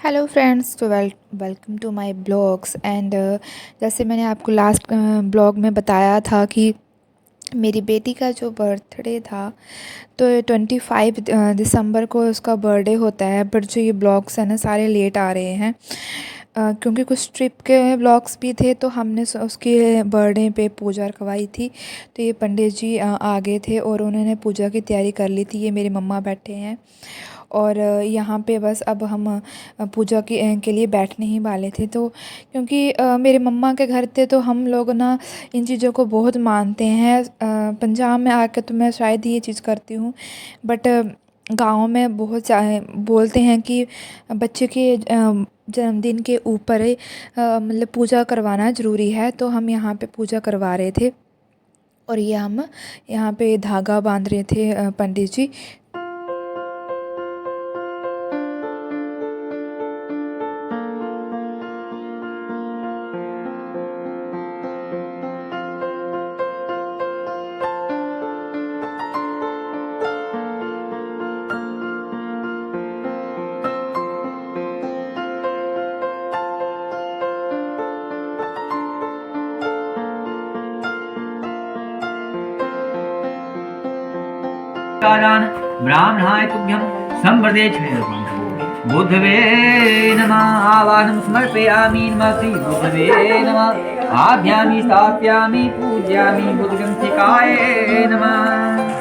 Hello friends, तो welcome to my blogs and जैसे मैंने आपको लास्ट ब्लॉग में बताया था कि मेरी बेटी का जो बर्थडे था, तो 25 दिसंबर को उसका बर्थडे होता है। बट जो ये ब्लॉग्स हैं ना, सारे लेट आ रहे हैं क्योंकि कुछ ट्रिप के ब्लॉग्स भी थे। तो हमने उसके बर्थडे पे पूजा करवाई थी। तो ये पंडित जी आ गए थे और उन्होंने पूजा की तैयारी कर ली थी। ये मेरे मम्मा बैठे हैं और यहाँ पे बस अब हम पूजा के लिए बैठने ही वाले थे। तो क्योंकि मेरे मम्मा के घर थे, तो हम लोग ना इन चीज़ों को बहुत मानते हैं। पंजाब में आकर तो मैं शायद ही ये चीज़ करती हूँ, बट गाँव में बहुत बोलते हैं कि बच्चे के जन्मदिन के ऊपर मतलब पूजा करवाना ज़रूरी है। तो हम यहाँ पे पूजा करवा रहे थे और ये हम यहाँ पे धागा बांध रहे थे पंडित जी। कालान् ब्राह्मणाय तुभ्यं संवर्धे बुद्धवे नमः। आवाहनं समर्पयामि नमः श्री बुद्धवे नमः। आभ्यामि स्थापयामि पूजयामि बुद्धगंधिकाय नमः।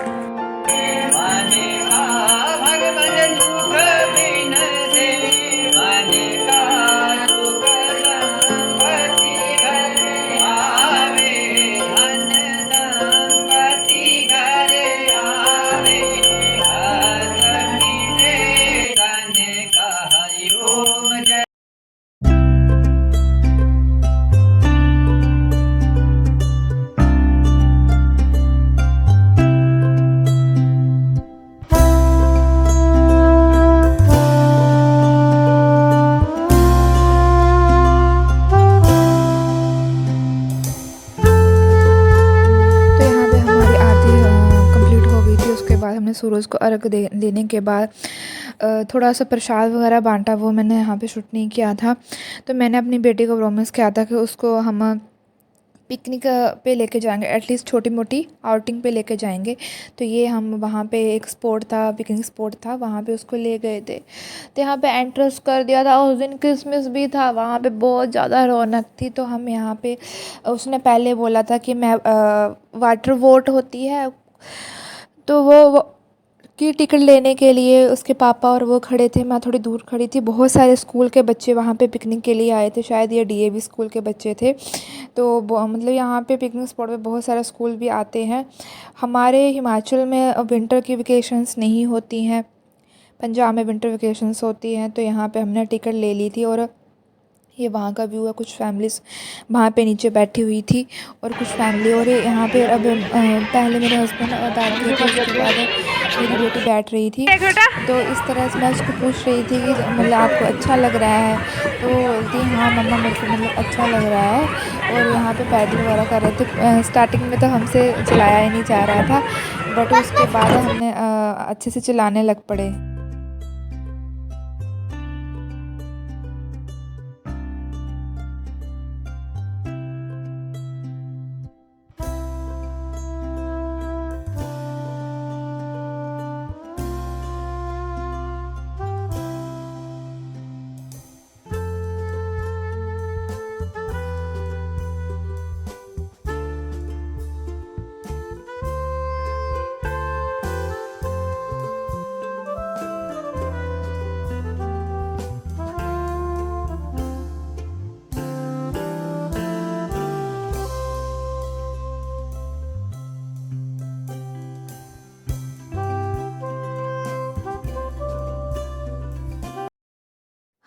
हमने सूरज को अर्घ देने के बाद थोड़ा सा प्रसाद वगैरह बांटा, वो मैंने यहाँ पे शूट नहीं किया था। तो मैंने अपनी बेटी को प्रॉमिस किया था कि उसको हम पिकनिक पे लेके जाएंगे, एटलीस्ट छोटी मोटी आउटिंग पे लेके जाएंगे। तो ये हम वहाँ पे एक स्पॉट था, पिकनिक स्पॉट था, वहाँ पे उसको ले गए थे। तो यहाँ पे एंट्रेंस कर दिया था। उस दिन क्रिसमस भी था, वहाँ पे बहुत ज़्यादा रौनक थी। तो हम यहाँ पे, उसने पहले बोला था कि मैं वाटर वोट होती है, तो वो की टिकट लेने के लिए उसके पापा और वो खड़े थे। मैं थोड़ी दूर खड़ी थी। बहुत सारे स्कूल के बच्चे वहाँ पे पिकनिक के लिए आए थे, शायद ये डीएवी स्कूल के बच्चे थे। तो मतलब यहाँ पे पिकनिक स्पॉट पे बहुत सारे स्कूल भी आते हैं। हमारे हिमाचल में विंटर की वेकेशंस नहीं होती हैं, पंजाब में विंटर वेकेशंस होती हैं। तो यहाँ पे हमने टिकट ले ली थी और ये वहाँ का व्यू है। कुछ फैमिलीज़ वहाँ पे नीचे बैठी हुई थी और कुछ फैमिली, और ये यहाँ पे अब पहले मेरे हस्बैंड बैठ गए थे, उसके बाद मेरी बेटी बैठ रही थी। तो इस तरह से मैं उसको पूछ रही थी कि मतलब आपको अच्छा लग रहा है? तो बोलती हाँ मम्मा, मेरे को मतलब अच्छा लग रहा है। और यहाँ पे पैदल वगैरह कर रहे थे। स्टार्टिंग में तो हमसे चलाया ही नहीं जा रहा था, बट उसके बाद हमने अच्छे से चलाने लग पड़े।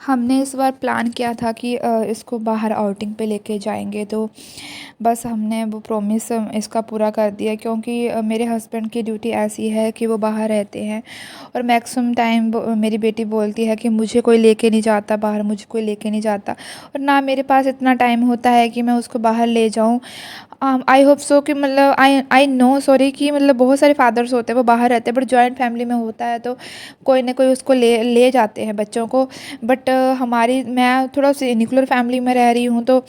हमने इस बार प्लान किया था कि इसको बाहर आउटिंग पे लेके जाएंगे। तो बस हमने वो प्रॉमिस इसका पूरा कर दिया, क्योंकि मेरे हस्बैंड की ड्यूटी ऐसी है कि वो बाहर रहते हैं और मैक्सिमम टाइम मेरी बेटी बोलती है कि मुझे कोई लेके नहीं जाता बाहर, मुझे कोई लेके नहीं जाता। और ना मेरे पास इतना टाइम होता है कि मैं उसको बाहर ले जाऊँ। आई होप सो कि मतलब आई नो सॉरी कि मतलब बहुत सारे फादर्स होते हैं वो बाहर रहते हैं, बट जॉइंट फैमिली में होता है तो कोई ना कोई उसको ले जाते हैं बच्चों को। बट मैं थोड़ा सी न्यूक्लियर फैमिली में रह रही हूँ, तो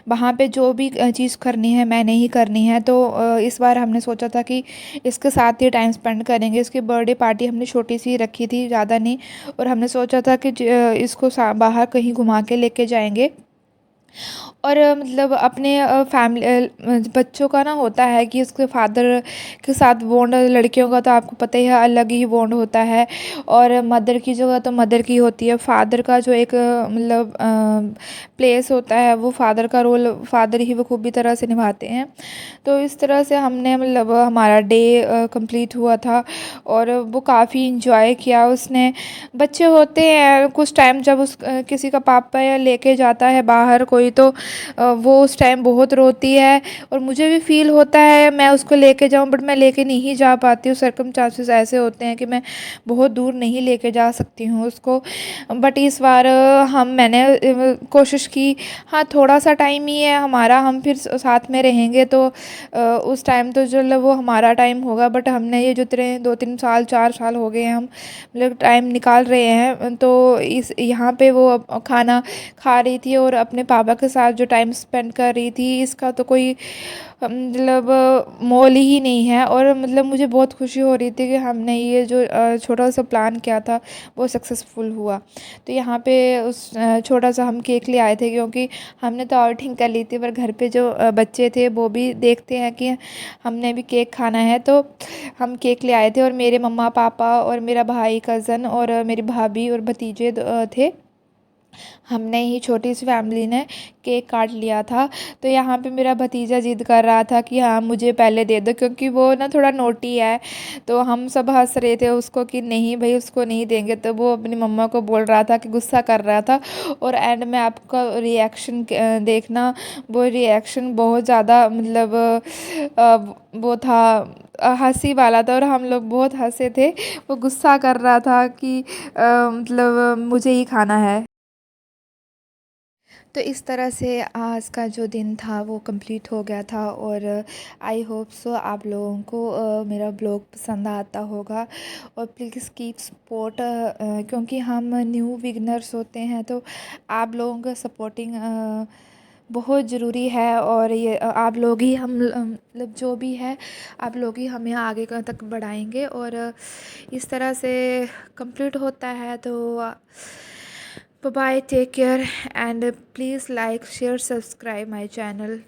वहाँ पे जो भी चीज़ करनी है मैंने ही करनी है। तो इस बार हमने सोचा था कि इसके साथ ही टाइम स्पेंड करेंगे। इसकी बर्थडे पार्टी हमने छोटी सी रखी थी, ज़्यादा नहीं, और हमने सोचा था कि इसको बाहर कहीं घुमा के लेके जाएंगे। और मतलब अपने बच्चों का ना होता है कि उसके फादर के साथ बॉन्ड, लड़कियों का तो आपको पता ही है अलग ही बॉन्ड होता है, और मदर की जगह तो मदर की होती है। फादर का जो एक मतलब प्लेस होता है, वो फादर का रोल फादर ही बखूबी तरह से निभाते हैं। तो इस तरह से हमने मतलब हमारा डे कंप्लीट हुआ था, और वो काफ़ी इंजॉय किया उसने। बच्चे होते हैं कुछ टाइम, जब किसी का पापा या लेके जाता है बाहर कोई, तो वो उस टाइम बहुत रोती है, और मुझे भी फ़ील होता है मैं उसको लेके जाऊं, बट मैं लेके नहीं जा पाती हूँ। सर्कमस्टांसेस ऐसे होते हैं कि मैं बहुत दूर नहीं लेके जा सकती हूँ उसको। बट इस बार मैंने कोशिश की। हाँ, थोड़ा सा टाइम ही है हमारा, हम फिर साथ में रहेंगे, तो उस टाइम तो जो वो हमारा टाइम होगा। बट हमने ये जो 2-3 साल 4 साल हो गए हैं, हम मतलब टाइम निकाल रहे हैं। तो इस यहाँ पे वो खाना खा रही थी और अपने पापा के साथ जो टाइम स्पेंड कर रही थी, इसका तो कोई मतलब मोल ही नहीं है। और मतलब मुझे बहुत खुशी हो रही थी कि हमने ये जो छोटा सा प्लान किया था वो सक्सेसफुल हुआ। तो यहाँ पे उस छोटा सा हम केक ले आए थे, क्योंकि हमने तो आउटिंग कर ली थी, पर घर पे जो बच्चे थे वो भी देखते हैं कि हमने भी केक खाना है, तो हम केक ले आए थे। और मेरे मम्मा पापा और मेरा भाई कज़न और मेरी भाभी और भतीजे थे। हमने ही छोटी सी फैमिली ने केक काट लिया था। तो यहाँ पे मेरा भतीजा ज़िद कर रहा था कि हाँ मुझे पहले दे दो, क्योंकि वो ना थोड़ा नोटी है। तो हम सब हंस रहे थे उसको कि नहीं भाई उसको नहीं देंगे, तो वो अपनी मम्मा को बोल रहा था कि गुस्सा कर रहा था। और एंड में आपका रिएक्शन देखना, वो रिएक्शन बहुत ज़्यादा मतलब वो था, हंसी वाला था, और हम लोग बहुत हंसे थे। वो गुस्सा कर रहा था कि मतलब मुझे ही खाना है। तो इस तरह से आज का जो दिन था वो कंप्लीट हो गया था। और आई होप सो आप लोगों को मेरा ब्लॉग पसंद आता होगा। और प्लीज़ कीप सपोर्ट, क्योंकि हम न्यू बिगनर्स होते हैं, तो आप लोगों का सपोर्टिंग बहुत ज़रूरी है। और ये आप लोग ही हम मतलब जो भी है, आप लोग ही हमें आगे तक बढ़ाएंगे। और इस तरह से कंप्लीट होता है। तो bye bye, take care, and please like, share, subscribe my channel.